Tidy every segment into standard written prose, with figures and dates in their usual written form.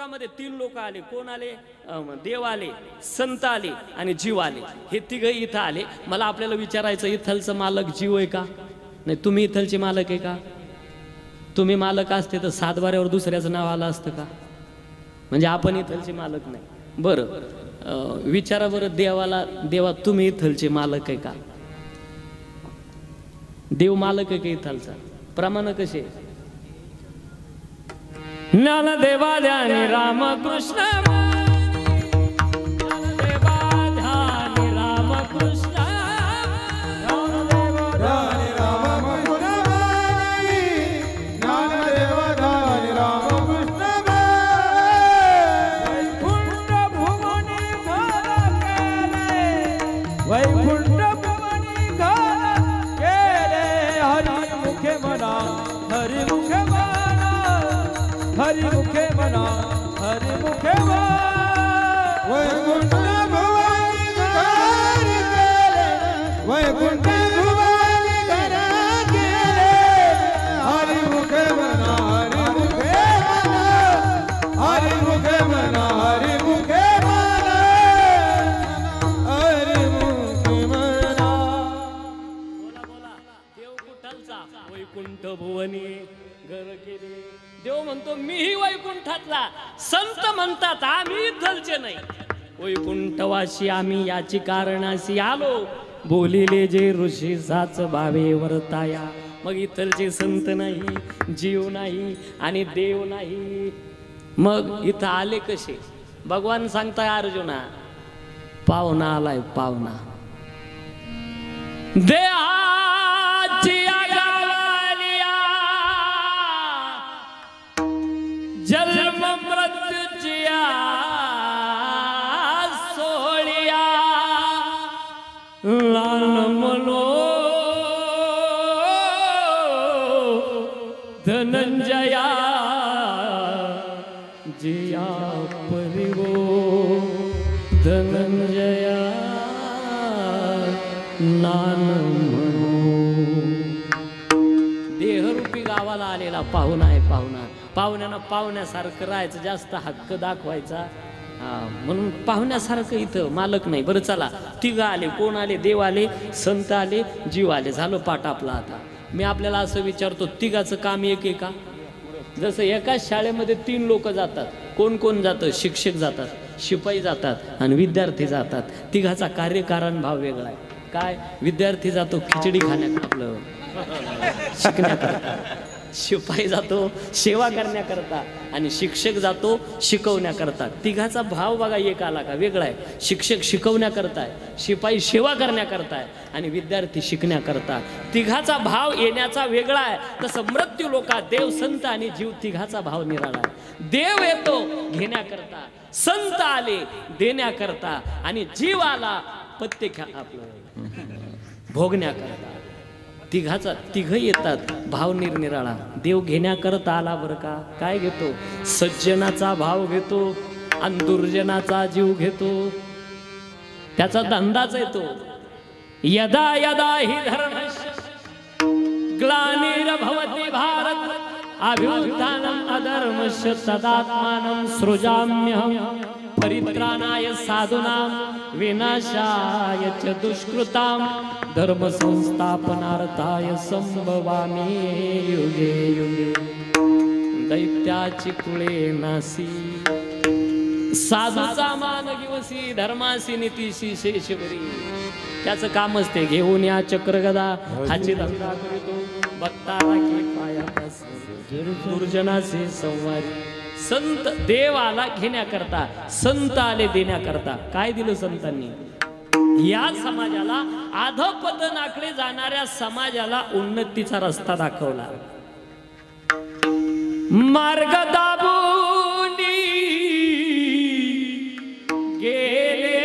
लोकांमध्ये 3 लोक आले. कोण आले? देव आले, संत आले आणि जीव आले. हे तिघ इथं आले. मला आपल्याला विचारायचं, इथलचं मालक जीव आहे का? नाही. तुम्ही इथलचे मालक आहे का? तुम्ही मालक असते तर सातबाऱ्यावर दुसऱ्याचं नाव आलं असतं का? म्हणजे आपण इथलचे मालक नाही. बरं, विचारा बरं देवाला, देवा तुम्ही इथलचे मालक आहे का? देव मालक आहे का इथलचा? प्रमाण कसे? ज्ञानदेवा ध्यानी रामकृष्ण, ज्ञानदेवा ध्यानी रामकृष्ण, हरिमुखे मना, हरिमुखे मना, वैकुंठ भुवनी घर गेले, वैकुंठ भुवनी घर गेले, हरिमुखे मना, हरिमुखे मना, हरिमुखे मना, हरिमुखे मना, हरिमुखे मना. बोला बोला. देव कुठलचा? वैकुंठ भुवनी घर गेले. देव म्हणतो मीही वैकुंठातला. संत म्हणतात आम्ही इथलचे नाही. वैकुंठवासी आम्ही याची कारणाशी आलो, बोलिले जे ऋषी साच भावे वर्ताया. मग इथलचे संत नाही, जीव नाही आणि देव नाही. मग इथं आले कसे? भगवान सांगताय अर्जुना, पाहुणा आलाय पाहुणा. देहाची जन्म मृत्यूचिया सोळिया लाल मनो धनंजया जिया परिवो धनंजया नान मनो. देहरूपी गावाला आलेला पाहुणा आहे पाहुणा. पाहुण्यानं पाहुण्यासारखं राहायचं, जास्त हक्क दाखवायचा. म्हणून पाहुण्यासारखं इथं मालक नाही. बरं चला, तिघ आले. कोण आले? देव आले, संत आले, जीव आले. झालं पाठ आपला. आता मी आपल्याला असं विचारतो, तिघाचं काम एक आहे का? जसं एकाच शाळेमध्ये 3 लोक जातात. कोण कोण जातं? शिक्षक जातात, शिपाई जातात आणि विद्यार्थी जातात. तिघाचा कार्यकारण भाव वेगळा आहे. काय? विद्यार्थी जातो खिचडी खाण्यात आपलं शिकण्याकरता, शिपाई जातो सेवा करण्याकरता आणि शिक्षक जातो शिकवण्याकरता. तिघाचा भाव बघा एक आला का? वेगळा आहे. शिक्षक शिकवण्याकरता आहे, शिपाई सेवा करण्याकरता आहे आणि विद्यार्थी शिकण्याकरता. तिघाचा भाव येण्याचा वेगळा आहे. तसं मृत्यू लोकात देव, संत आणि जीव तिघाचा भाव निराळा आहे. देव येतो घेण्याकरता, संत आले देण्याकरता आणि जीव आला पत्ते आपलं भोगण्याकरता. तिघाचा तिघ येतात भाव निरनिराळा. देव घेण्याकरता आला बरं का. काय घेतो? सज्जनाचा भाव घेतो आणि दुर्जनाचा जीव घेतो. त्याचा धंदाच येतो. यदा यदा हि धर्मस्य ग्लानिर्भवति भारत अभ्युत्थानम् अधर्मस्य तदात्मानं सृजाम्यहम् परित्राणाय साधूनां विनाशाय च दुष्कृतां धर्म संस्थापनार्थाय संभवामि युगे युगे. दैत्याची कुळे नासी साधूचा मान गिवसी धर्मासी नीतीशी शेषवरी. त्याचं कामच ते. घेऊन या चक्रगदा हाची धंदा करीतो भक्ता राखी पायापासी दुर्जनाचे संवारी. संत देव आला घेण्याकरता, संत आले देण्याकरता. काय दिलं संतांनी? या समाजाला, अधपतनाकडे जाणाऱ्या समाजाला उन्नतीचा रस्ता दाखवला. मार्ग दाबून गेले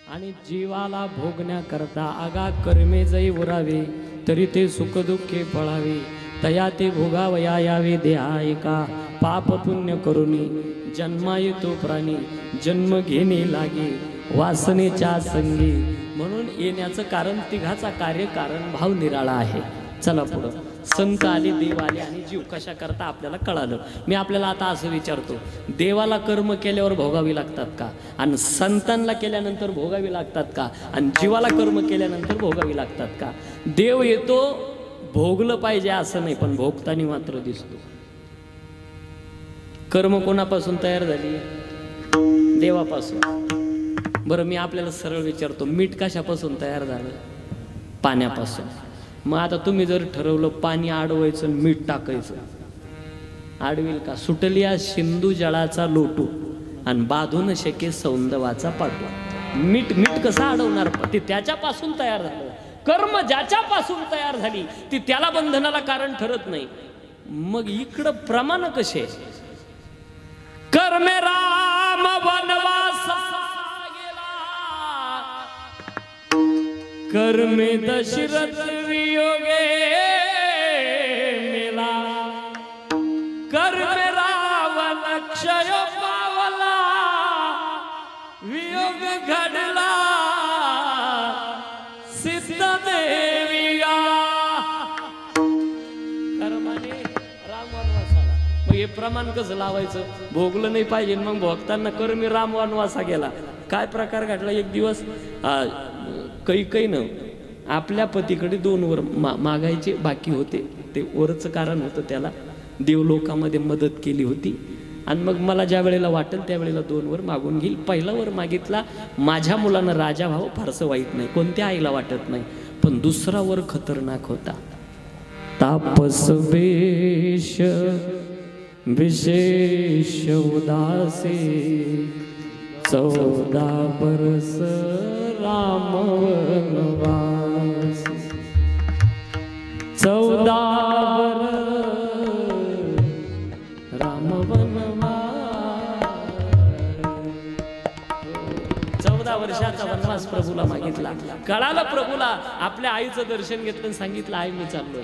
आणि जीवाला भोगण्याकरता आगा कर्मे जै उरावे, तरी ते सुखदुःखे फळावे, तया ते भोगावया यावे देहा एका, पाप पुण्य करुणी जन्मा येतो प्राणी, जन्म घेणे लागे वासनेच्या संगी. म्हणून येण्याचं कारण तिघाचा कार्य कारण भाव निराळा आहे. चला पुढं. संत आले, देव आले आणि जीव कशा करता आपल्याला कळालं. मी आपल्याला आता असं विचारतो, देवाला कर्म केल्यावर भोगावी लागतात का, आणि संतांना केल्यानंतर भोगावी लागतात का, आणि जीवाला कर्म केल्यानंतर भोगावी लागतात का? देव येतो, भोगलं पाहिजे असं नाही, पण भोगताना मात्र दिसतो. कर्म कोणापासून तयार झाली? देवापासून. बरं, मी आपल्याला सरळ विचारतो, मीठ कशापासून तयार झालं? पाण्यापासून. मग आता तुम्ही जर ठरवलं पाणी आडवायचं मीठ टाकायचं, आडविल का? सुटलिया सिंधू जळाचा लोटू आणि बांधून शके सौंदवाचा पाटू. मीठ कसं अडवणार? ते त्याच्यापासून तयार झालं. कर्म ज्याच्यापासून तयार झाली ती त्याला बंधनाला कारण ठरत नाही. मग इकडं प्रमाण कसे? कर्मे राम वनवास गेला, कर्मे दशरथ वियोगे मेला, कर्मे रावण क्षय पावला, वियोग घडला सिद्धदेविया. कर्माने राम वनवासाला. मग हे प्रमाण कसं लावायचं? भोगलं नाही पाहिजे, मग भोगताना कर्मी राम वनवासा गेला. काय प्रकार घडला? एक दिवस कैकेयीनं आपल्या पतीकडे 2 वर मागायचे बाकी होते. ते वरचं कारण होतं, त्याला देवलोकामध्ये मदत केली होती. आणि मग मला ज्या वेळेला वाटेल त्यावेळेला 2 वर मागून घेईल. पहिला वर मागितला, माझ्या मुलानं राजा व्हावं, फारसं वाईट नाही, कोणत्या आईला वाटत नाही. पण दुसरा वर खतरनाक होता. तापस वेश विशेष उदासी, 14 बरस राम वनवास, 14 बरस राम वनवास. 14 वर्षाचा वनवास प्रभूला मागितला. कळालं प्रभूला. आपल्या आईचं दर्शन घेतलं, सांगितलं आई मी चाललोय.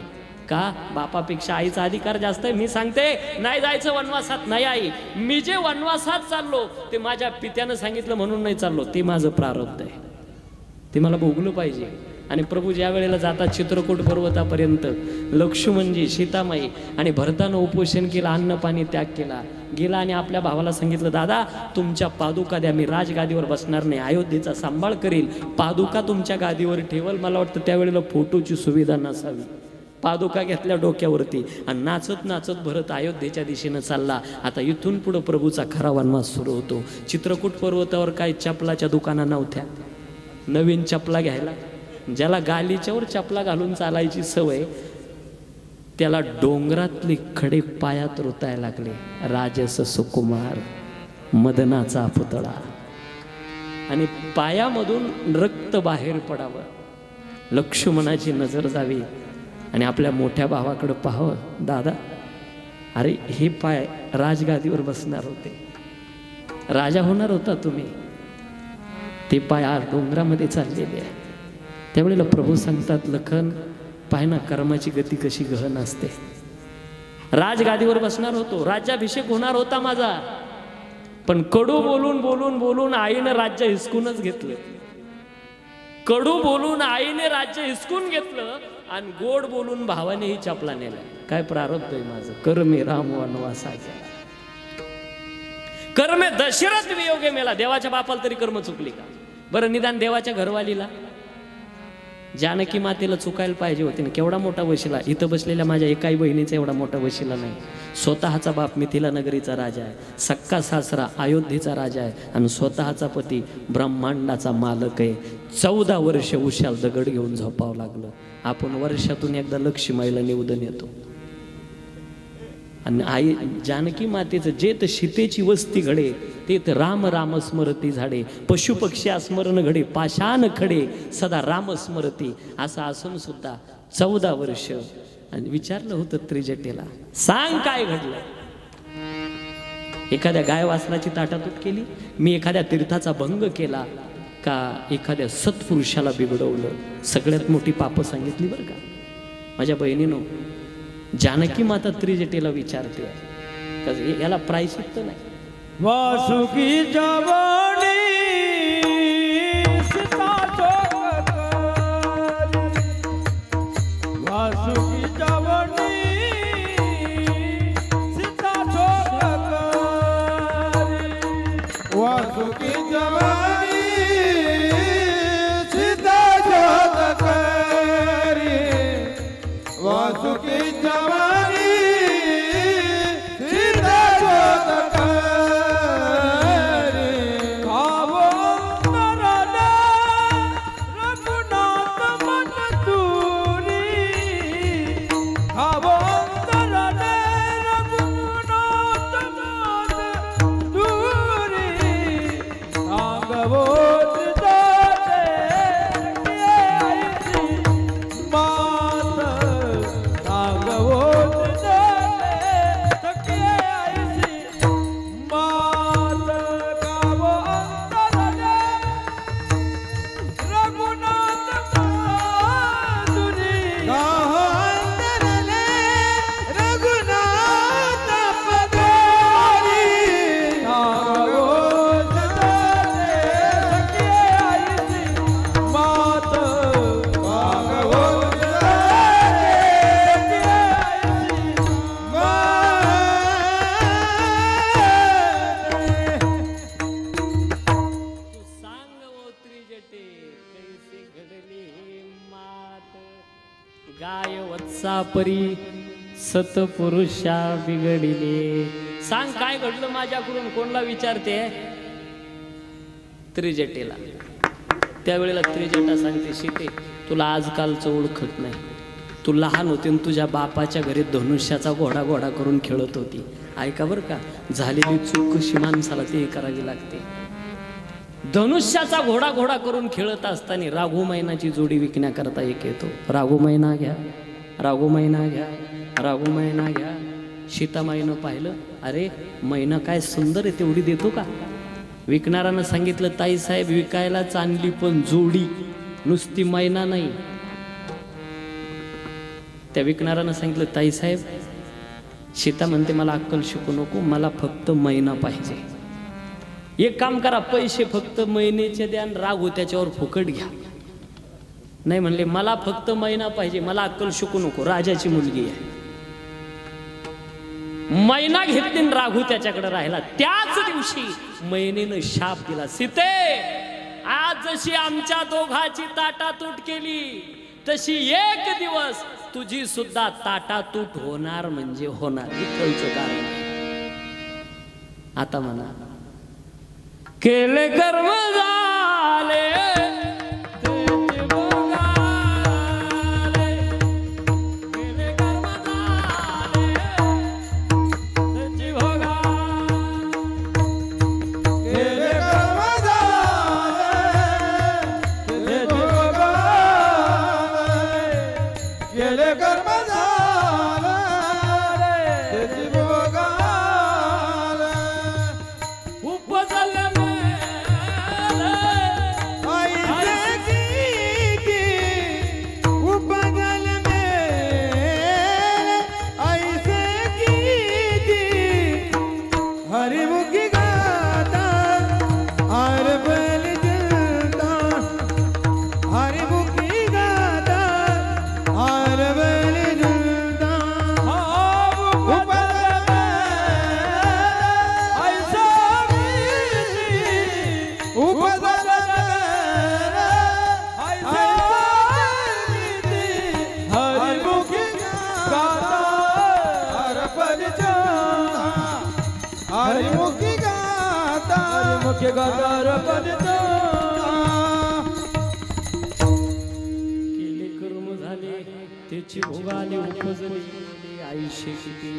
का? बापापेक्षा आईचा अधिकार जास्त आहे. मी सांगते नाही जायचं वनवासात. नाही आई, मी जे वनवासात चाललो ते माझ्या पित्यानं सांगितलं म्हणून नाही चाललो, ते माझं प्रारब्ध आहे, ते मला भोगलं पाहिजे. आणि प्रभू ज्या वेळेला जातात चित्रकूट पर्वतापर्यंत, लक्ष्मणजी, सीतामाई आणि भरतानं उपोषण केलं, अन्न पाणी त्याग केला, गेला आणि आपल्या भावाला सांगितलं, दादा तुमच्या पादुका द्या, मी राजगादीवर बसणार नाही, अयोध्येचा सांभाळ करील, पादुका तुमच्या गादीवर ठेवल. मला वाटतं त्यावेळेला फोटोची सुविधा नसावी. पादुका घेतल्या डोक्यावरती आणि नाचत नाचत भरत अयोध्येच्या दिशेनं चालला. आता इथून पुढं प्रभूचा खरा वनवास सुरू होतो. चित्रकूट पर्वतावर काय चपलाच्या दुकाना नव्हत्या. नवीन चपला घ्यायला, ज्याला गालीच्यावर चपला घालून चालायची सवय, त्याला डोंगरातले खडे पायात रुतायला लागले. राजस सुकुमार मदनाचा पुतळा, आणि पायामधून रक्त बाहेर पडावं, लक्ष्मणाची नजर जावी आणि आपल्या मोठ्या भावाकडे पाहावं. दादा, अरे हे पाय राजगादीवर बसणार होते, राजा होणार होता तुम्ही, ते पाय आज डोंगरामध्ये चाललेले आहे. त्यावेळेला प्रभू सांगतात, लखन पाय ना, कर्माची गती कशी गहन असते. राजगादीवर बसणार होतो, राज्याभिषेक होणार होता माझा, पण कडू बोलून बोलून बोलून आईनं राज्य हिसकूनच घेतलं. कडू बोलून आईने राज्य हिसकून घेतलं आणि गोड बोलून भावानेही चपला नेला. काय प्रारब्ध आहे माझं. कर्मे राम वनवासा गेला, कर्मे दशरथ वियोगे मेला. देवाच्या बापाला तरी कर्म चुकली का? बरं, निदान देवाच्या घरवालीला, जानकी मातेला चुकायला पाहिजे होते ना. केवढा मोठा वशिला. इथं बसलेल्या माझ्या एकाही बहिणीचा एवढा मोठा वशिला नाही. स्वतःचा बाप मिथिला नगरीचा राजा आहे, सक्का सासरा अयोध्येचा राजा आहे, आणि स्वतःचा पती ब्रह्मांडाचा मालक आहे. 14 वर्ष उशाल दगड घेऊन झोपावं लागलं. आपण वर्षातून एकदा लक्ष्मीला निवेदन येतो. आणि आई जानकी मातेचं जे तर सीतेची वस्ती घडे, ते तर राम राम स्मरती झाडे, पशु पक्षी स्मरण घडे, पाषाण खडे सदा राम स्मरती. असं असून सुद्धा 14 वर्ष. आणि विचारलं होतं त्रिजटेला, सांग काय घडलं. एखाद्या गाय वासनाची ताटातूट केली, मी एखाद्या तीर्थाचा भंग केला, का एखाद्या सत्पुरुषाला बिघडवलं, सगळ्यात मोठी पापं सांगितली बरं का. माझ्या बहिणीनो, जानकी माता त्रिजटेला विचारते का याला प्रायश्चित्त नाही. वासुकी जवानी सीता चोकरी, वासुकी जवानी सीता चोकरी, वासुकी जवानी सीता चोकरी, वासुकी जवानी सीता चोकरी, खावो तरले रघुनाथ मन दूरी, खावो तरले रघुनाथ मन दूरी, सांगवो जाते ऐसी मात, सांगवो जाते ऐसी मात, गावो तरले रघुनाथ माधुरी, गावो तरले रघुनाथ पधारी, सांगवो जाते ऐसी मात, सांगवो जाते ऐसी मात. तू सांग ओ त्रिजटे कैसी घडली मात, गाय वत्सा परी सतपुरुषा बिघडिले. सांग काय घडलं माझ्याकडून, कोणला विचारते? त्रिजटेला. त्यावेळेला त्रिजटा सांगते, सीते तुला आजकालचं ओळखत नाही. तू लहान होती आणि तुझ्या बापाच्या घरी धनुष्याचा घोडा घोडा करून खेळत होती. ऐका बरं का, झालेली चूक कशी माणसाला ते करावी लागते. धनुष्याचा घोडा घोडा करून खेळत असताना राघू मैनाची जोडी विकण्याकरता एक येतो. राघू मैना घ्या, राघू मैना घ्या, राघू मैना घ्या. सीतामाईनं पाहिलं, अरे मैना काय सुंदर आहे, तेवढी देतो का? विकणाऱ्यानं सांगितलं, ताई साहेब विकायलाच आणली पण जोडी, नुसती मैना नाही. त्या विकणाऱ्यानं सांगितलं, ताई साहेब सीता म्हणते मला अक्कल शिकू नको, मला फक्त मैना पाहिजे. एक काम करा, पैसे फक्त महिन्याचे द्या आणि राघू त्याच्यावर फुकट घ्या. नाही म्हणले, मला फक्त मैना पाहिजे, मला अक्कल शिकू नको, राजाची मुलगी आहे. मैना घेतली आणि राघू त्याच्याकडे राहिला. त्याच दिवशी मैनेनं शाप दिला, सीते आज जशी आमच्या दोघाची ताटातूट केली तशी एक दिवस तुझी सुद्धा ताटातूट होणार म्हणजे होणार. विठ्ठलचं कारण. आता म्हणा, केले कर्म झाले त्याचे भोगाले, केले कर्म झाले त्याचे भोगाले, केले कर्म झाले त्याचे भोगाले, केले कर्म झाले त्याचे भोगाले, उपजले ऐसे की उपजल मेरे, ऐसे की हरिमुखी गाता हर बल जलता, हरिमुखी गाता हर बल जलता, उपजल ऐसा उपजल हरिमुखी गाता हर बल जलता, हरिमुखी गाता हरिमुखी गाता हर बल जलता. केले कर्म झाले त्याची भोगाले, उपजली आयुष्य किती.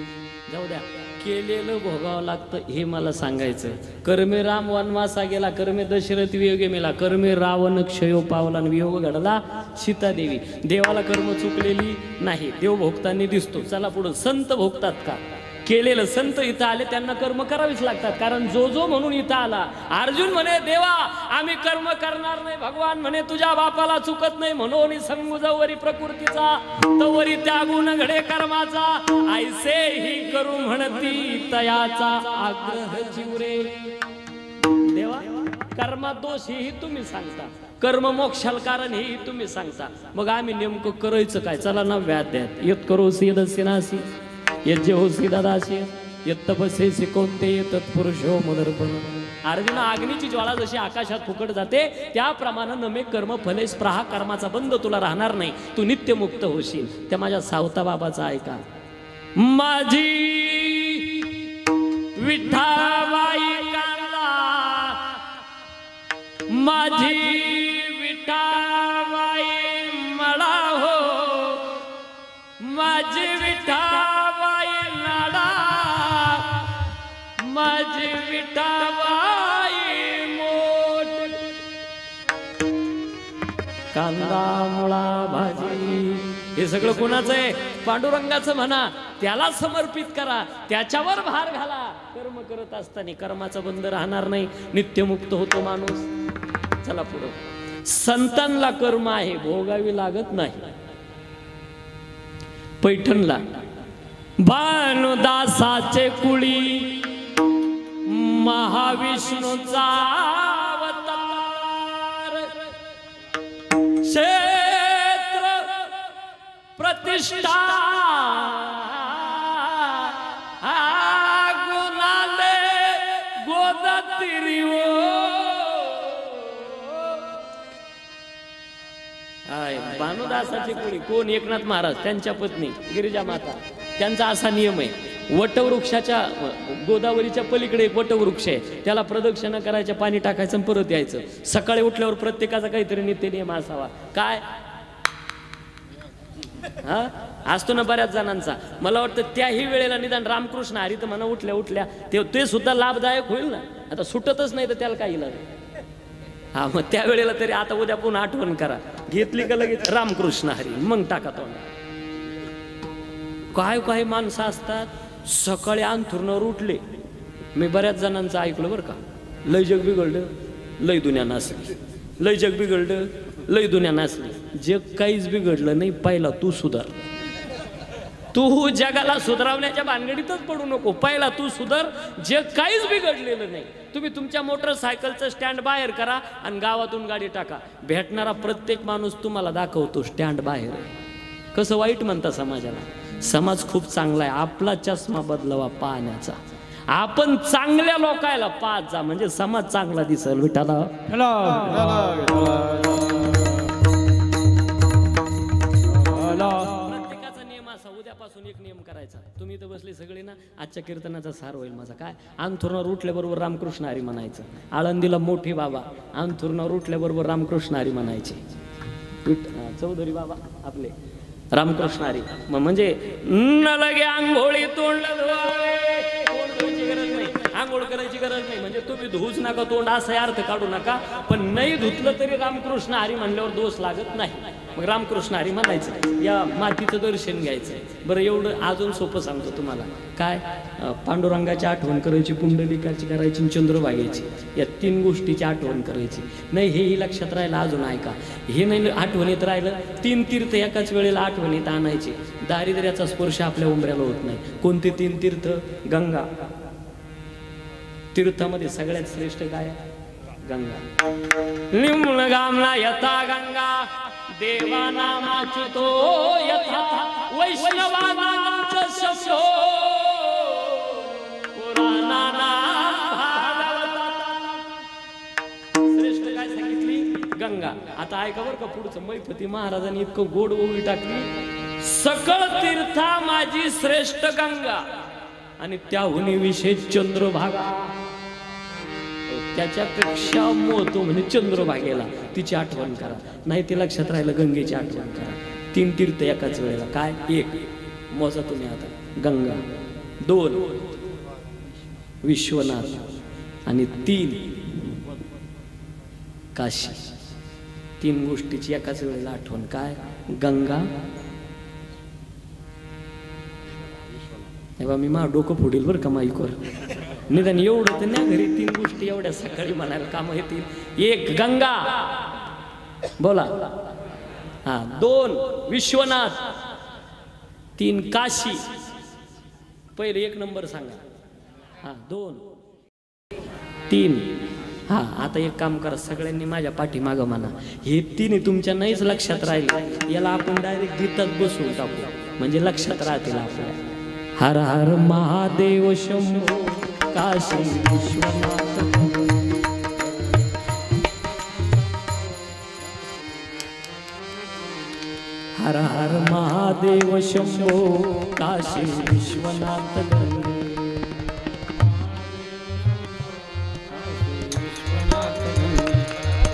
जाऊ द्या, केलेलं भोगावं लागतं हे मला सांगायचं. कर्मे राम वनवासा गेला, कर्मे दशरथ वियोगे मेला, कर्मे रावण क्षयो पावला आणि वियोग घडला सीतादेवी. देवाला कर्म चुकलेली नाही, देव भोगताना दिसतो. चला पुढं, संत भोगतात का? केलेलं संत इथं आले त्यांना कर्म करावीच लागतात, कारण जो जो म्हणून इथं आला. अर्जुन म्हणे देवा आम्ही कर्म करणार नाही. भगवान म्हणे तुझ्या बापाला चुकत नाही म्हणून संगुजवरी प्रकृतीचा तवरी त्यागून घडे कर्माचा. ऐसे ही करू म्हणती तयाचा आग्रह जीवरे. देवा कर्मात दोष ही तुम्ही सांगता, कर्म मोक्षाल कारण ही तुम्ही सांगता, मग आम्ही नेमकं करायचं काय? चला ना व्याध्यात येत करो सीदस्य नासी यज्ञ हो सीधा दासी यत तपसे कोणते तत्पुरुषो मदर्पण. अर्जुना अग्नीची ज्वाळा जशी आकाशात फुकट जाते त्याप्रमाणे नमे कर्म फले स्प्रहा. कर्माचा बंध तुला राहणार नाही, तू नित्य मुक्त होशील. त्या माझ्या सावता बाबाचा ऐका. माझी विठाबाई कांदा, माझी विठाबाई मळा हो, माझी विठाबाई नाडा, माझी विठाबाई मोठ. कांदा मुळा भाजी हे सगळं कोणाचं आहे? पांडुरंगाचं म्हणा. त्याला समर्पित करा, त्याच्यावर भार घाला. कर्म करत असताना कर्माचा बंध राहणार नाही, नित्यमुक्त होतो माणूस. चला पुढं. संतांना कर्म आहे, भोगावी लागत नाही. पैठणला भानुदासाचे कुळी महाविष्णूचा अवतार. क्षेत्र प्रतिष्ठा गुणाले गोदतिरी भानुदासाची कुळी कोण? एकनाथ महाराज, त्यांच्या पत्नी गिरिजा माता. त्यांचा असा नियम आहे, वटवृक्षाच्या गोदावरीच्या पलीकडे एक वटवृक्ष आहे, त्याला प्रदक्षिणा करायचं, पाणी टाकायचं आणि परत यायचं. सकाळी उठल्यावर प्रत्येकाचा काहीतरी नित्य नियम असावा. काय हा असतो ना बऱ्याच जणांचा. मला वाटतं त्याही वेळेला निदान रामकृष्ण हरी तर म्हणा उठल्या उठल्या ते सुद्धा लाभदायक होईल ना. आता सुटतच नाही तर त्याला काय इलाज? हा मग त्यावेळेला तरी आता उद्या पुन्हा आठवण करा. घेतली का लगेच रामकृष्ण हरी, मग टाका तोंड. काय काय माणसं असतात सकाळी अंथरुणावर उठले. मी बऱ्याच जणांचं ऐकलं बरं का, लय जग बिघडलं, लय दुनिया नासली, लय जग बिघडलं, लय दुनिया नासली. जग काहीच बिघडलं नाही, पहिला तू सुधार. तू जगाला सुधारवण्याच्या भानगडीतच पडू नको, पहिला तू सुधार. जग काहीच बिघडलेलं नाही. तुम्ही तुमच्या मोटरसायकलचं स्टँड बाहेर करा आणि गावातून गाडी टाका, भेटणारा प्रत्येक माणूस तुम्हाला दाखवतो स्टँड बाहेर आहे. कसं वाईट म्हणता समाजाला? समाज खूप चांगला आहे, आपला चष्मा बदलवा पाहण्याचा. आपण चांगल्या लोकायला पाहत जा, म्हणजे समाज चांगला दिसेल. विठाला प्रत्येकाचा नियम असा, उद्यापासून एक नियम करायचा. तुम्ही इथं बसले सगळे ना, आजच्या कीर्तनाचा सार होईल माझा. काय? अंथरुणावर उठल्याबरोबर रामकृष्ण हरी म्हणायचं. आळंदीला मोठी बाबा अंथरुणावर उठल्याबरोबर रामकृष्ण हरी म्हणायचे. चौधरी बाबा आपले रामकृष्ण हरी म्हणजे न लगे आंघोळी तोंड धुवावे. तोंड धुवायची गरज नाही, आंघोळ करायची गरज नाही, म्हणजे तुम्ही धुवूच नका तोंड असा अर्थ काढू नका. पण नाही धुतलं तरी रामकृष्ण हरी म्हणल्यावर दोष लागत नाही. मग रामकृष्ण हरी म्हणायचं, या मातीचं दर्शन घ्यायचं. बरं एवढं अजून सोपं सांगतो तुम्हाला. काय? पांडुरंगाची आठवण करायची, पुंडलिकाची करायची, चंद्रभागेची, या 3 गोष्टीची आठवण करायची. नाही हेही लक्षात राहिलं, अजून ऐका. हे नाही आठवणीत राहिलं, 3 तीर्थ एकाच वेळेला आठवणीत आणायचे. दारिद्र्याचा स्पर्श आपल्या उंबऱ्याला होत नाही. कोणते 3 तीर्थ? गंगा. तीर्थामध्ये सगळ्यात श्रेष्ठ काय? गंगा. निम्न गामला यथा गंगा देवानामाची तो यथा वैष्णवानांचा शब्दो पुराणाना भागवता. श्रेष्ठ काय सांगितली? गंगा. आता ऐका बरं का पुढचं. मैफती महाराजांनी इतकं गोड ओवी टाकली, सकळ तीर्था माझी श्रेष्ठ गंगा आणि त्याहुनी विशेष चंद्रभागा. त्याच्यापेक्षा मोठो म्हणजे चंद्रभागेला, तिची आठवण करा. नाही ते लक्षात राहिलं, गंगेची आठवण करा. 3 तीर्थ एकाच वेळेला. काय? 1 मोजा तुम्ही आता, गंगा. 2 विश्वनाथ आणि 3 काशी. 3 गोष्टीची एकाच वेळेला आठवण. काय? गंगा, तेव्हा मी मा डोकं फोडील बरं का माईकवर. निदान एवढं तर नाही घरी 3 गोष्टी एवढ्या सकाळी म्हणायला कामं येतील. 1 गंगा बोला, 2 विश्वनाथ, 3 काशी. पहिले 1 नंबर सांगा. 2 3. आता एक काम करा, सगळ्यांनी माझ्या पाठीमागं म्हणा. हे 3 तुमच्या नाहीच लक्षात राहिले, याला आपण डायरेक्ट गीतात बसवून टाकू, म्हणजे लक्षात राहतील आपल्या. हर हर महादेव शंभो काशी विश्वनाथ. हर हर महादेव शंभो काशी विश्वनाथ गंगे.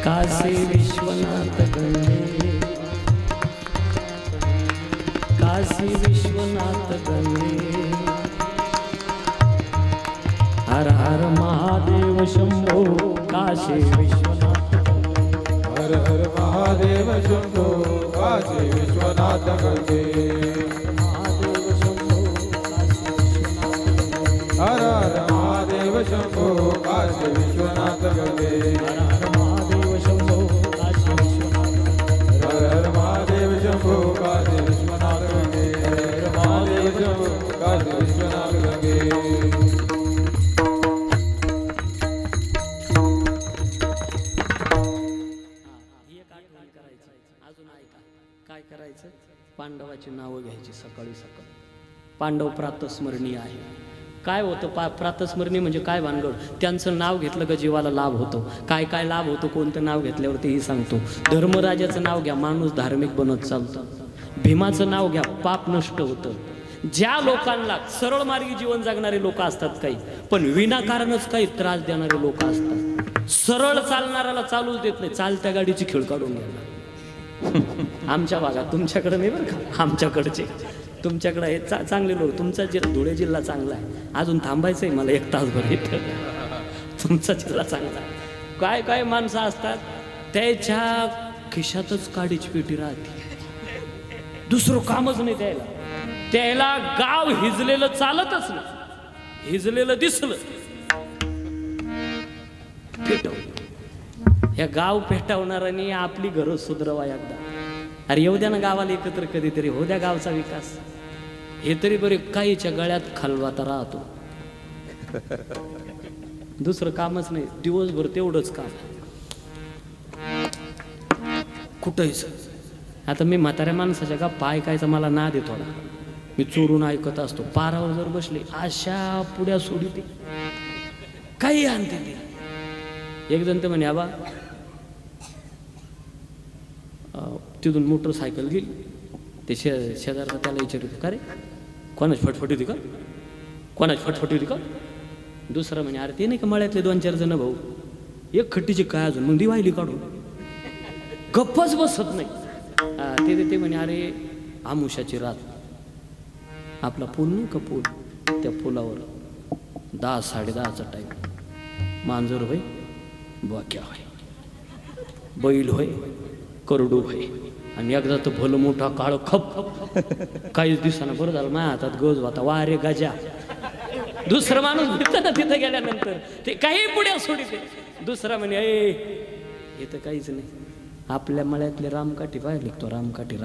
काशी विश्वनाथ गंगे, काशी विश्वनाथ गंगे. हर हर महादेव शंभो काशी विश्वनाथ गंगे. हर हर महादेव शंभो काशी विश्वनाथ गंगे. महादेव शंभो काशी विश्वनाथ गंगे. हर हर महादेव शंभो काशी विश्वनाथ गंगे. हर हर महादेव शंभो काशी विश्वनाथ. हर हर महादेव शंभो काशी विश्वनाथ गंगे. हर हर महादेव शंभो काशी विश्वनाथ गंगे. अजून ऐका काय करायचं. पांडवाची नावं घ्यायची सकाळी सकाळी. पांडव प्रातस्मरणीय आहे. काय होतं प्रातस्मरणीय म्हणजे काय भानगड. त्यांचं नाव घेतलं का जीवाला लाभ होतो. काय काय लाभ होतो, कोणतं नाव घेतल्यावर तेही सांगतो. धर्मराजाचं नाव घ्या, माणूस धार्मिक बनत चालतं. भीमाचं नाव घ्या, पाप नष्ट होतं. ज्या लोकांना सरळ मार्गी जीवन जगणारे लोक असतात काही, पण विनाकारणच काही त्रास देणारे लोक असतात. सरळ चालणाऱ्याला चालूच देत नाही, चालत्या गाडीची खिळ काढून घ्यायला. आमच्या भागात, तुमच्याकडे नाही बरं का, आमच्याकडचे. तुमच्याकडे हे चांगले लोक. तुमचा धुळे जिल्हा चांगला आहे. अजून थांबायचं आहे मला 1 तासभर इथं. तुमचा जिल्हा चांगला आहे. काय काय माणसं असतात त्याच्या खिशातच काडीची पेटी राहते, दुसरं कामच नाही त्याला. त्याला गाव हिजलेलं चालतच नाही. हिजलेलं दिसलं पेटव. ह्या गाव पेटवणाऱ्यांनी आपली घरं सुधरवा एकदा. अरे येऊ द्या ना गावाला एकत्र कधीतरी, हो द्या गावचा विकास. हे तरी बरे काहीच्या गळ्यात खालवाता राहतो, दुसरं कामच नाही. दिवसभर तेवढंच काम. कुठंही आता मी म्हाताऱ्या माणसाच्या का पाय कायचा मला ना दे थोडा. मी चोरून ऐकत असतो. पारावर जर बसले अशा पुड्या सोडी ते काही आणते ते. एक जण तर म्हणे आबा तिथून मोटरसायकल गेली. ते शेजारचा त्याला विचारतो, का रे कोणाची फटफटी होती का, कोणाची फटफटी होती का. दुसरा म्हणे अरे ते नाही का मळ्यातले 2-4 जण भाऊ, एक खट्टीची काय अजून मग दिवाळी काढून. गप्पच बसत नाही. ते म्हणे अरे आमुषाची रात, आपला पूल नाही का पूल, त्या पुलावर 10-10:30चा टाईम. मांजर होय, बाक्या होय, बैल होय, करडू होय, आणि एकदा तर भलं मोठा काळ खप. काहीच दिवसांना बरं झालं माझ्या हातात गज होता. वारे गजा. दुसरं माणूस भेटतं ना तिथं गेल्यानंतर ते काही पुढे सोडते. दुसरा म्हणे ए हे तर काहीच नाही. आपल्या मळ्यातले रामकाठी पाहिले तो रामकाठी.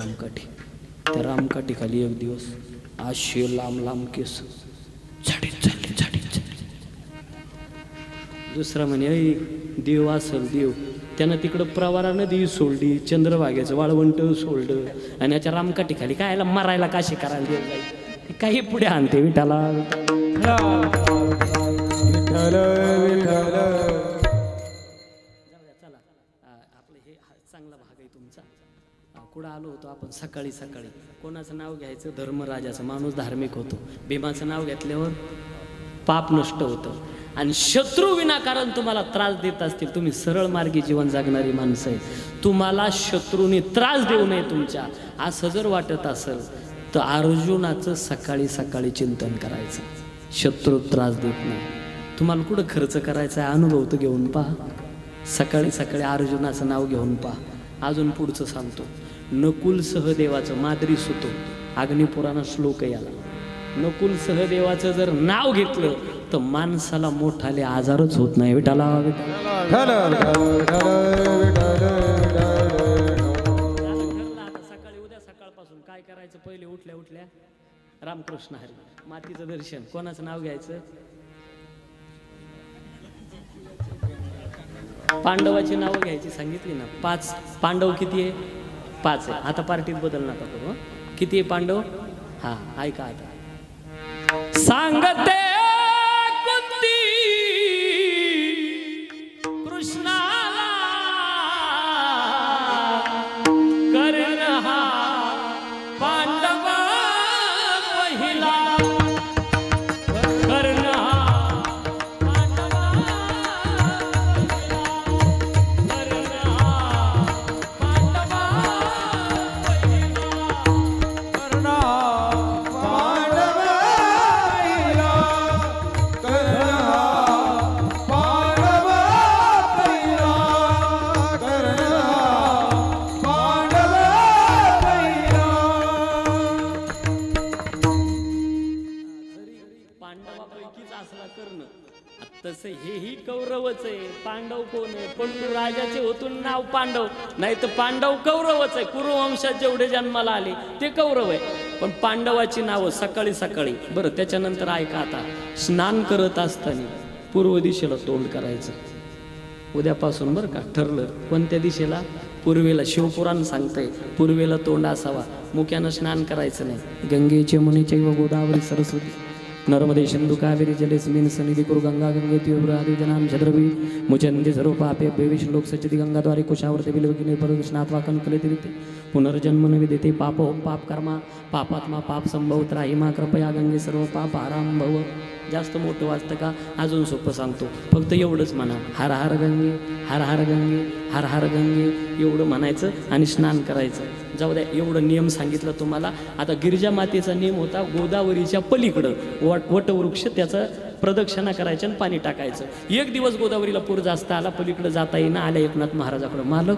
त्या रामकाठी खाली एक दिवस असे लांब केस झाडीत चालले. दुसरा म्हणे ऐ देव असल देव. त्यानं तिकडं प्रवारा नदी सोडली, चंद्रभागेचं वाळवंट सोडलं, आणि याच्या रामकाठी खाली कायला मरायला काशी करायला देव जाईल. काही पुढे आणते विठाला. चला आपलं हे चांगला भाग आहे तुमचा. कुठं आलो होतो आपण सकाळी सकाळी. कोणाचं नाव घ्यायचं, धर्मराजाचं. माणूस धार्मिक होतो. भीमाचं नाव घेतल्यावर पाप नष्ट होतं. आणि शत्रू विनाकारण तुम्हाला त्रास देत असतील, तुम्ही सरळ मार्गी जीवन जगणारी माणसं आहे, तुम्हाला शत्रूने त्रास देऊ नये तुमच्या, असं जर वाटत असेल तर अर्जुनाचं सकाळी सकाळी चिंतन करायचं. शत्रू त्रास देत नाही. तुम्हाला कुठं खर्च करायचा आहे, अनुभव तर घेऊन पहा. सकाळी सकाळी अर्जुनाचं नाव घेऊन पहा. अजून पुढचं सांगतो. नकुल सहदेवाचं माद्री सुतो. अग्निपुराणात श्लोक याला. नकुल सहदेवाचं जर नाव घेतलं तर माणसाला मोठाले आजारच होत नाही. विठाला सकाळी उद्या सकाळपासून काय करायचं? पहिले उठल्या उठल्या रामकृष्ण हरी, मातीचं दर्शन. कोणाचं नाव घ्यायचं? पांडवाची नावं घ्यायची सांगितली ना. 5 पांडव किती आहे? 5 आहे. आता पार्टीत बदल नका करू. किती आहे पांडव? हा ऐका आता सांगते कुंती कृष्णाला कर्ण हा पांडव पहिला, कर्ण हा पांडव कर्ण हा पांडव कर्ण पांडव पहिला, कर्ण पांडव पहिला, कर्ण पांडव पहिला. पांडवापैकीच असला कर्ण. तसं हेही कौरवच आहे. पांडव कोण आहे? पंडू राजाचे होतून नाव पांडव, नाही तर पांडव कौरवच आहे. कुरुवंशात जेवढे जन्माला आले ते कौरव आहे. पण पांडवाची नावं सकाळी सकाळी. बरं त्याच्यानंतर ऐका आता, स्नान करत असताना पूर्व दिशेला तोंड करायचं उद्यापासून. बरं का ठरलं. कोणत्या दिशेला? पूर्वेला. शिवपुराण सांगतंय पूर्वेला तोंड असावा. मुख्यानं स्नान करायचं नाही. गंगेचे मुनीचे व गोदावरी सरस्वती नर्मदे सिंधु कावेरी जलेस्मिन् सन्निधि कुरु गंगा गंगे तीव्रादि जनां छद्रवी मुचन्ति सर्व पापे विश्व लोक सच्चिति गंगा द्वारे कुशावर्ते विलोकिने परस्नात्वा कनकलिते पुनर्जन्म न विदेते पापो पाप कर्मा पापात्मा पाप संभव त्राहिमा कृपया गंगे सर्व पाप आराम भव. जास्त मोठं वाचतं का? अजून सोपं सांगतो. फक्त एवढंच म्हणा, हर हर गंगे हर हर गंगे हर हर गंगे एवढं म्हणायचं आणि स्नान करायचं. जाऊ द्या, एवढं नियम सांगितलं तुम्हाला. आता गिरिजा मातेचा नियम होता गोदावरीच्या पलीकडं वटवृक्ष त्याचं प्रदक्षिणा करायचं आणि पाणी टाकायचं. एक दिवस गोदावरीला पूर जास्त आला, पलीकडे जाता येईना. आल्या एकनाथ महाराजाकडं. मालक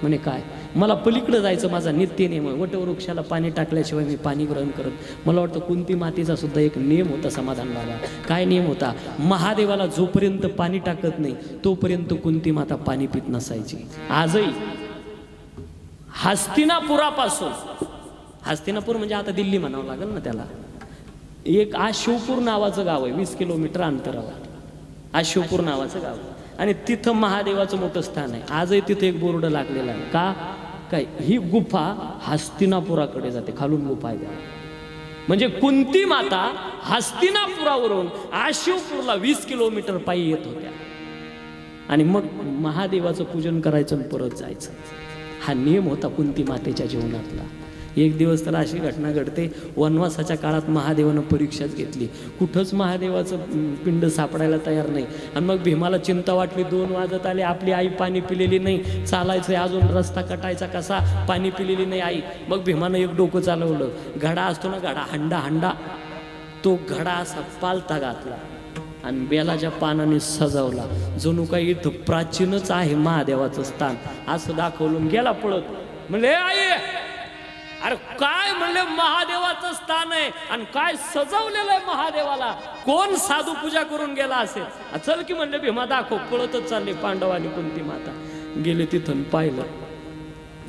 म्हणे काय? मला पलीकडे जायचं, माझा नित्य नियम आहे. वटवृक्षाला पाणी टाकल्याशिवाय मी पाणी ग्रहण करत. मला वाटतं कुंती मातेचा सुद्धा एक नियम होता समाधान बाबा. काय नियम होता? महादेवाला जोपर्यंत पाणी टाकत नाही तोपर्यंत कुंती माता पाणी पित नसायची. आजही हस्तिनापुरापासून, हस्तिनापूर म्हणजे आता दिल्ली म्हणावं लागेल ना त्याला, एक आज शिवपूर नावाचं गाव आहे 20 किलोमीटर अंतरावर. आज शिवपूर नावाचं गाव आणि तिथं महादेवाचं मोठं स्थान आहे. आजही तिथे एक बोर्ड लागलेला आहे. का? काय? ही गुफा हस्तिनापुराकडे जाते. खालून गुफा आहे. म्हणजे कुंती माता हस्तिनापुरावरून आज शिवपूरला 20 किलोमीटर पायी येत होत्या आणि मग महादेवाचं पूजन करायचं आणि परत जायचं. हा नियम होता कुंती मातेच्या जीवनातला. एक दिवस तर अशी घटना घडते, वनवासाच्या काळात महादेवानं परीक्षाच घेतली. कुठंच महादेवाचं पिंड सापडायला तयार नाही. आणि मग भीमाला चिंता वाटली. 2 वाजत आले, आपली आई पाणी पिलेली नाही, चालायचं अजून, रस्ता कटायचा कसा, पाणी पिलेली नाही आई. मग भीमानं एक डोकं चालवलं. घडा असतो ना, घडा, हंडा हंडा, तो घडा असा पालथा घातला आणि बेलाच्या पानाने सजवला. जणू काही इथं प्राचीनच आहे महादेवाचं स्थान असं दाखवलं. गेला पळत. म्हणले आई, अरे काय? म्हणले महादेवाचं स्थान आहे आणि काय सजवलेलं आहे महादेवाला. कोण साधू पूजा करून गेला असेल? चल की म्हणले भीमा दाखव. पळतच चालले पांडव आणि कुंती माता. गेले तिथून पाहिलं,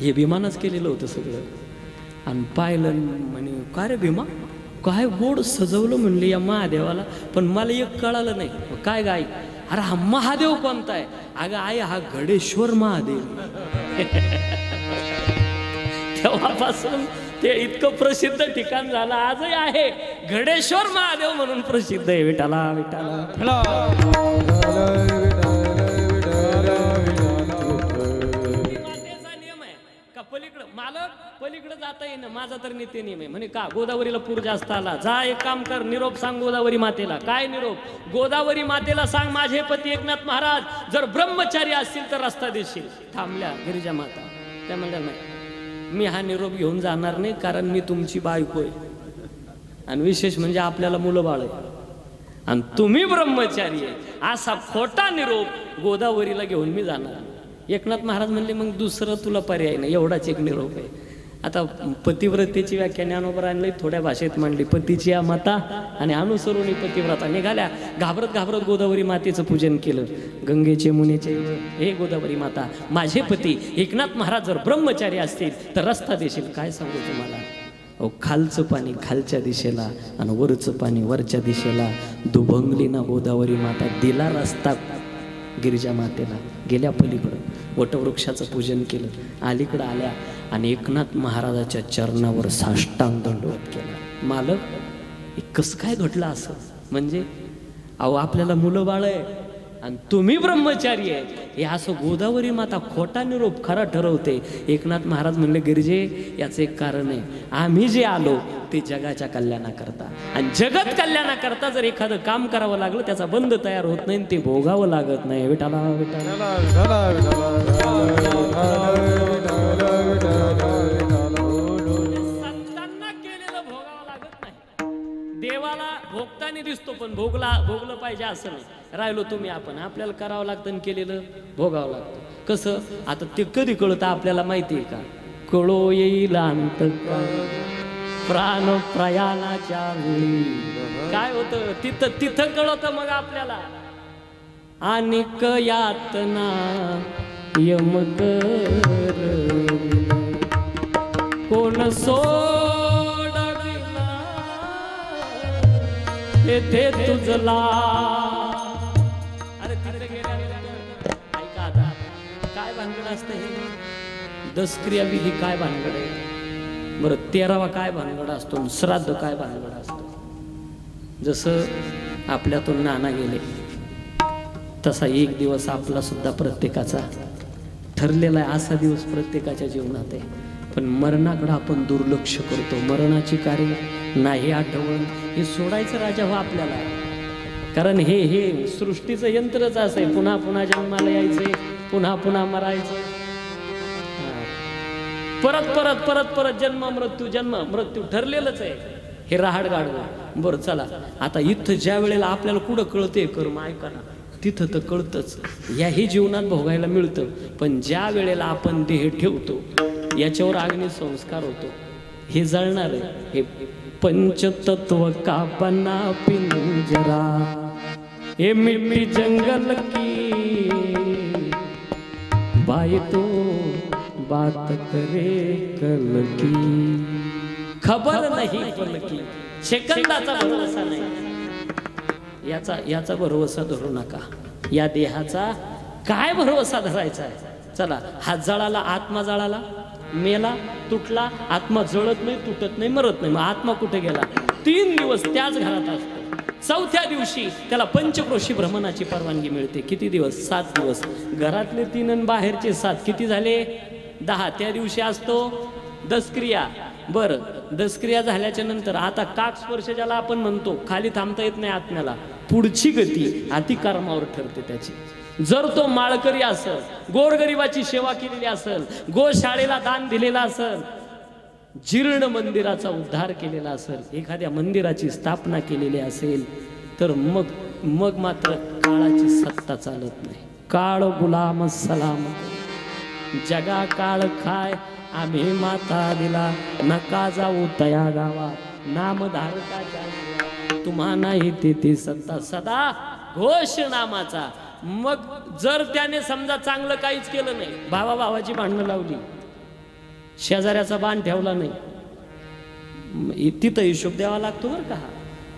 हे भीमानच केलेलं होतं सगळं. आणि पाहिलं म्हणे, काय रे भीमा, काय गोड सजवलं म्हणले या महादेवाला. पण मला एक कळालं नाही. काय गाय? अरे हा महादेव कोणता आहे? अगं आई, हा गडेश्वर महादेव. तेव्हापासून ते इतकं प्रसिद्ध ठिकाण झालं. आजही आहे गडेश्वर महादेव म्हणून प्रसिद्ध आहे. विठाला विठाला. नियम आहे का पलीकडं? मालक पलीकडे जाता येईन, माझा तर नित्य नियम आहे. म्हणे का? गोदावरीला पूर जास्त आला, जा एक काम कर, निरोप सांग गोदावरी मातेला. काय निरोप? गोदावरी मातेला सांग, माझे पती एकनाथ महाराज जर ब्रह्मचारी असतील तर रस्ता देशील. थांबल्या गिरिजा माता. त्या म्हणल्या नाही, मी हा निरोप घेऊन जाणार नाही, कारण मी तुमची बायको आहे आणि विशेष म्हणजे आपल्याला मुलं बाळ आहे आणि तुम्ही ब्रह्मचारी आहे. असा खोटा निरोप गोदावरीला घेऊन मी जाणार. एकनाथ महाराज म्हणले, मग दुसरं तुला पर्याय नाही, एवढाच एक निरोप आहे. आता पतिव्रतेची व्याख्या ज्ञानोबा आणली, थोड्या भाषेत मांडली. पतीची या माता आणि अनुसरुणी पतिव्रता. निघाल्या घाबरत घाबरत गोदावरी मातेचं पूजन केलं. गंगेचे मुनीचे हे गोदावरी माता, माझे पती एकनाथ महाराज जर ब्रह्मचारी असतील तर रस्ता देशील. काय सांगू तुम्हाला, अहो खालचं पाणी खालच्या दिशेला आणि वरचं पाणी वरच्या दिशेला. दुभंगली ना गोदावरी माता, दिला रस्ता गिरिजा मातेला. गेल्या पलीकडं वटवृक्षाचं पूजन केलं. अलीकडं आल्या आणि एकनाथ महाराजाच्या चरणावर साष्टांग दंडवत केला. मालक हे कसं काय घडलं असं? म्हणजे अहो आपल्याला मुलं बाळ आहे आणि तुम्ही ब्रह्मचारी आहे, हे असं गोदावरी माता खोटा निरोप खरा ठरवते. एकनाथ महाराज म्हणले, गिरिजे याचं एक कारण आहे, आम्ही जे आलो ते जगाच्या कल्याणाकरता, आणि जगत कल्याणाकरता जर एखादं काम करावं लागलं त्याचा बंद तयार होत नाही, ते भोगावं लागत नाही. विठाला विठाला संतांना केलेलं भोगावं लागत नाही. देवाला भोगताना दिसतो पण भोगलं पाहिजे असं नाही. राहिलो तुम्ही आपण, आपल्याला करावं लागतं आणि केलेलं भोगावं लागतं. कसं आता ते कधी कळतं आपल्याला माहिती आहे का? कळो येईल अंत प्राण प्रयाणाच्या वेळी. काय होतं तिथं कळतं मग आपल्याला. अनेक यातना यम कोण सोडविला येथे तुझला. अरे तिथे गेल्यानंतर ऐका आता काय भानगड असतं हे? 10 क्रियाविधी काय भानगड आहे बरं? 13वा काय भानगड असतो? श्राद्ध काय भानगड असतो? जसं आपल्यातून नाना गेले तसा एक दिवस आपला सुद्धा प्रत्येकाचा ठरलेला आहे. असा दिवस प्रत्येकाच्या जीवनात आहे. पण मरणाकडे आपण दुर्लक्ष करतो. मरणाची कार्य नाही आठवण, हे सोडायचं राजा हो आपल्याला. कारण हे सृष्टीचं यंत्रच असं आहे, पुन्हा पुन्हा जन्माला यायचंय, पुन्हा पुन्हा मरायचं, परत परत परत परत जन्म मृत्यू ठरलेलंच आहे. हे राहाड गाडवं. बरं चला आता इथं ज्या वेळेला आपल्याला कुठं कळते कर्म, ऐका ना, तिथं तर कळतंच, याही जीवनात भोगायला मिळतं. पण ज्या वेळेला आपण देह ठेवतो याच्यावर अग्नी संस्कार होतो, हे जळणार आहे. हे पंचतत्व का बना पिंजरा, हे मिट्टी जंगल की बाई तो बात करे कल की, खबर नाही पल की. सेकंदाचा भरोसा नाही. याचा भरोसा धरू नका. या देहाचा काय भरोसा धरायचा आहे? चला हात जळाला, आत्मा जळाला, मेला, तुटला. आत्मा जळत नाही, तुटत नाही, मरत नाही. मग आत्मा कुठे गेला? 3 दिवस त्याच घरात असतो. 4थ्या दिवशी त्याला पंचक्रोशी भ्रमणाची परवानगी मिळते. किती दिवस? 7 दिवस. घरातले 3 आणि बाहेरचे 7, किती झाले? 10. त्या दिवशी असतो 10 क्रिया. बरं 10 क्रिया झाल्याच्या नंतर आता काक स्पर्श ज्याला आपण म्हणतो, खाली थांबता येत नाही आत्म्याला. पुढची गती अतिकर्मावर ठरते त्याची. जर तो माळकरी असेल, गोरगरिबाची सेवा केलेली असेल, गोशाळेला दान दिलेला असेल, जीर्ण मंदिराचा उद्धार केलेला असेल, एखाद्या मंदिराची स्थापना केलेली असेल, तर मग मात्र काळाची सत्ता चालत नाही. काळ गुलाम सलाम, जगा काळ खाय आम्ही माता दिला, नका जाऊ तया गावा नामधारकाच्या, तुम्हा नाही तिथे सत्ता सदा घोष नामाचा. मग जर त्याने समजा चांगलं काहीच केलं नाही, भावाची भांडणं लावली, शेजाऱ्याचा बाण ठेवला नाही, तिथं हिशोब द्यावा लागतो बरं का.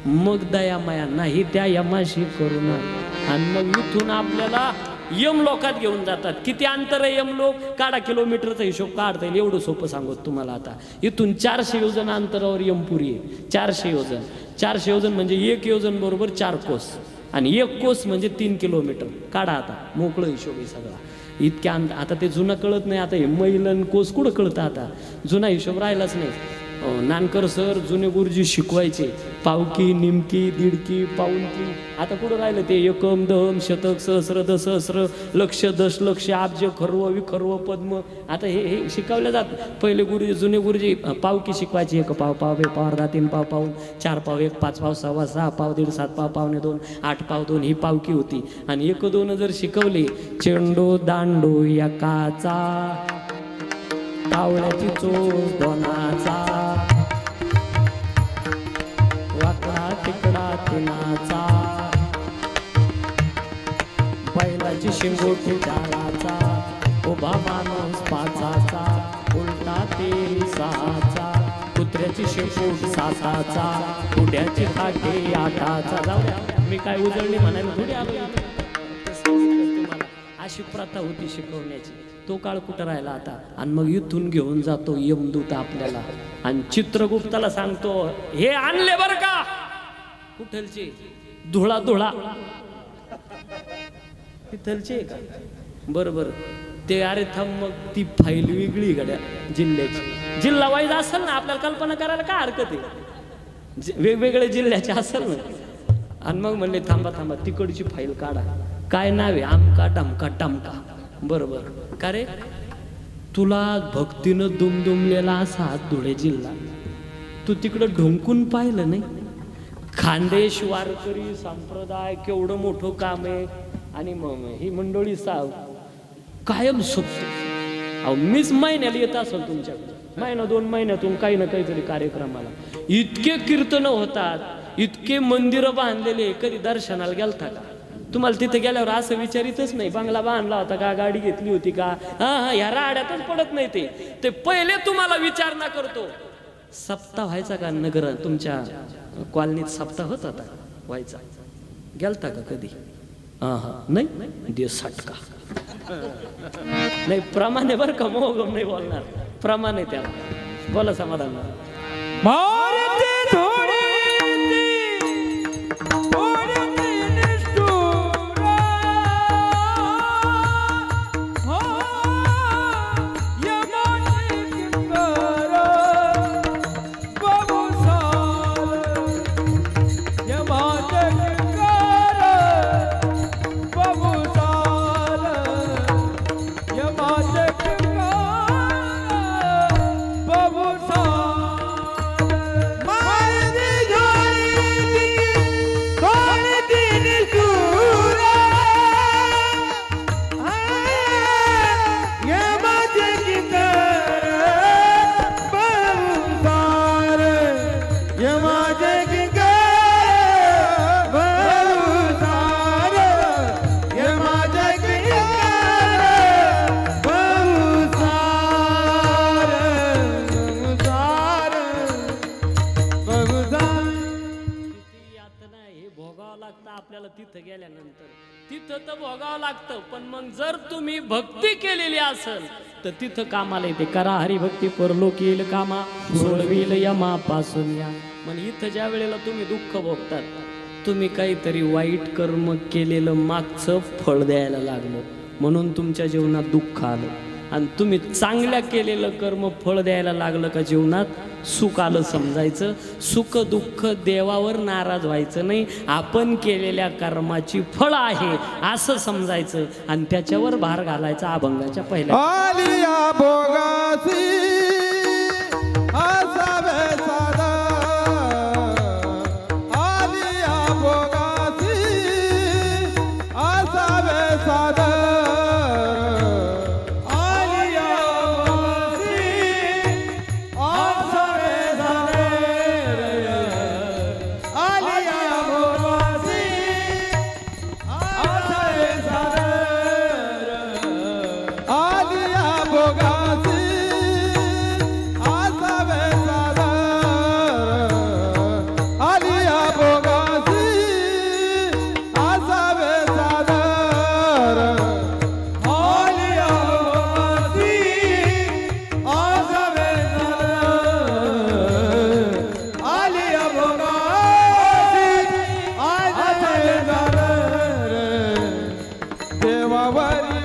मग दया माया नाही त्या यमाशी करू नका. आणि मग इथून आपल्याला यम लोकात घेऊन जातात. किती अंतर आहे यम लोक? काढा, किलोमीटरचा हिशोब काढता येईल एवढं सोपं सांगतो तुम्हाला. आता इथून 400 योजन अंतरावर यमपुरी आहे. 400 योजन. 400 योजन म्हणजे 1 योजन बरोबर 4 कोस, आणि 1 कोस म्हणजे 3 किलोमीटर. काढा आता, मोकळं हिशोब आहे सगळा. इतक्या आता ते जुनं कळत नाही. आता हे मैलन कोस कुठं कळतं? आता जुना हिशोब राहिलाच नाही. नानकर सर जुने गुरुजी शिकवायचे पावकी, निमकी, दीडकी, पाऊनकी. आता कुठं राहिलं ते? एकम, दहम, शतक, सहस्र, दसहस्र, लक्ष, दशलक्ष, अब्ज, खर्व, विखर्व, पद्म. आता हे शिकवलं जात. पहिले गुरुजी, जुने गुरुजी पावकी शिकवायचे. 1 पाव, पाव, 2 पाव, 3 पाव, पाऊन, 4 पाव, 1, 5 पाव, 6, 6 पाव, 1.5, 7 पाव, पावणे 2, 8 पाव 2, ही पावकी होती. आणि 1-2 जर शिकवली, चेंडू दांडू एकाचा कावळ्याची चोच दोनाचा, वाकडा तिकडा तिनाचा, बैलाची शिंगोटी चाराचा, उभा माणूस पाचाचा, उलटा तेल सहाचा, कुत्र्याची शेपूट साताचा, उड्याची काठी आठाचा. जाऊ द्या, मी काय उजळणी म्हणायला थोडी आलो तुम्हाला. अशी प्रथा होती शिकवण्याची. तो काळ कुठं राहिला आता. आणि मग इथून घेऊन जातो यमदूत आपल्याला आणि चित्रगुप्ताला सांगतो हे आणले बर का. कुठलचे? धुळा धुळा तिथलचे का? बरोबर. ते अरे थांब, मग ती फाईल वेगळी गड्या जिल्ह्याची. जिल्हा वाईज असेल ना, आपल्याला कल्पना करायला काय हरकत आहे. वेगवेगळे जिल्ह्याचे असेल ना. आणि मग म्हणले थांबा थांबा, तिकडची फाईल काढा. काय नाव आहे? आमका टमका टमका. बरोबर. का रे? तुला भक्तीनं दुमदुमलेला असा धुळे जिल्हा, तू तिकडं ढोंकून पाहिलं नाही? खानदेश वारकरी संप्रदाय केवढं मोठं काम आहे. आणि मग ही मंडळी कायम सुटते. अहो मीच महिन्याला येत असेल तुमच्याकडे, महिना 2 महिन्यातून काही ना काहीतरी कार्यक्रमाला. इतके कीर्तन होतात, इतके मंदिरं बांधलेले. कधी दर्शनाला गेलता का? तुम्हाला तिथे गेल्यावर असं विचारितच नाही बंगला बांधला होता का, गाडी घेतली होती का. हा ह्या राड्यातच पडत नाही. ते पहिले तुम्हाला विचारणा करतो. सप्ताह व्हायचा का नगर तुमच्या कॉलनीत? सप्ताह होत होता व्हायचा. गेलता का कधी? नाही. दिवस सटका नाही. प्रमाणे बरं का, मोगम नाही बोलणार. प्रमाणे त्याला बोला समाधान. तिथं गेल्यानंतर तिथं तर भोगावं लागतं. पण मग जर तुम्ही भक्ती केलेली असेल तर तिथं कामाला येते. करा हरिभक्ती परलोक येईल कामा, सोडविल यमापासून या. मग इथं ज्या वेळेला तुम्ही दुःख भोगतात, तुम्ही काहीतरी वाईट कर्म केलेलं मागचं फळ द्यायला लागलं म्हणून तुमच्या जीवनात दुःख आलं. आणि तुम्ही चांगल्या केलेलं कर्म फळ द्यायला लागलं का जीवनात सुख आलं समजायचं. सुख दुःख देवावर नाराज व्हायचं नाही. आपण केलेल्या कर्माची फळ आहे असं समजायचं आणि त्याच्यावर भार घालायचा. अभंगाच्या पहिल्या देवावरी